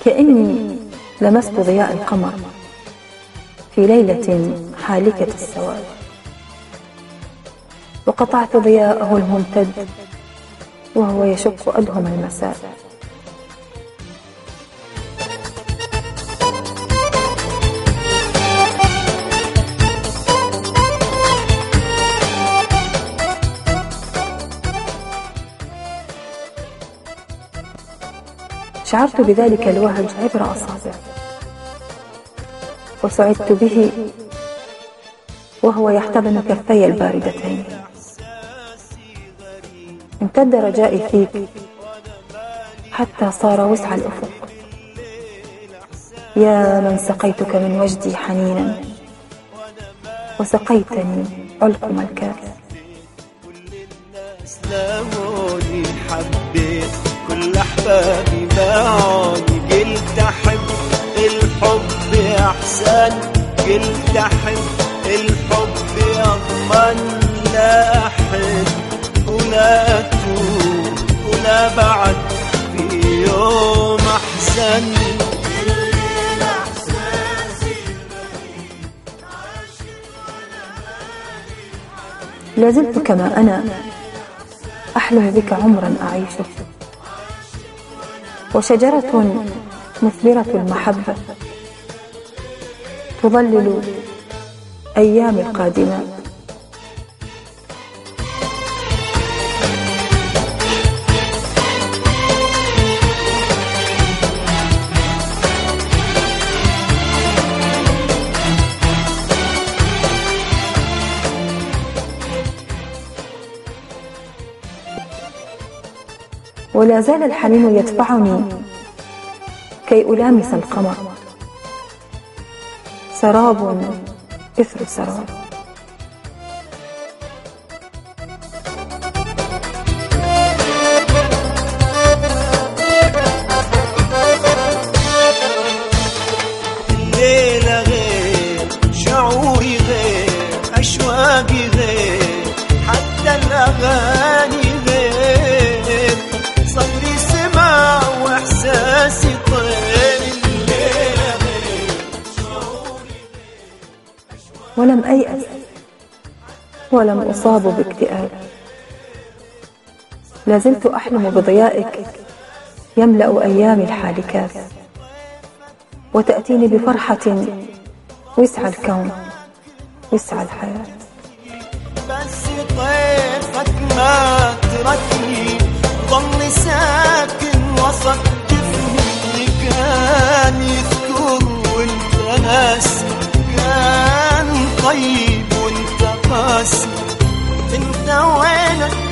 كأني لمست ضياء القمر في ليلة حالكة السواد، وقطعت ضياءه الممتد وهو يشق أدهم المساء. شعرت بذلك الوهج عبر أصابعي، وسعدت به وهو يحتضن كفي الباردتين. امتد رجائي فيك حتى صار وسع الأفق. يا من سقيتك من وجدي حنينا وسقيتني علقم الكاس. سلاموني حبيت كل أحبابي باعوني، قلت أحب الحب أحسن، قلت أحب الحب أضمن، لا أحب ولا أتوب ولا بعد في يوم أحزن. لازلت كما أنا أحلم بك عمرا أعيشه، وشجرة مثمرة المحبة تظلل أيام القادمات. ولا زال الحنين يدفعني كي ألامس القمر، سراب إثر سراب. الليلة غير، شعوري غير، أشواقي غير، حتى الأغاني غير، صدري سمع وإحساسي طير. الليلة غير، شعوري غير. ولم أيأس ولم أصاب باكتئاب، لازلت أحلم بضيائك يملأ أيامي الحالكات، وتأتيني بفرحة وسع الكون وسع الحياة. بس طيفك ما تركني، ضل ساكن وسط جفني، كان يذكر وانت ناسي، كان طيب وانت قاسي، انت وينك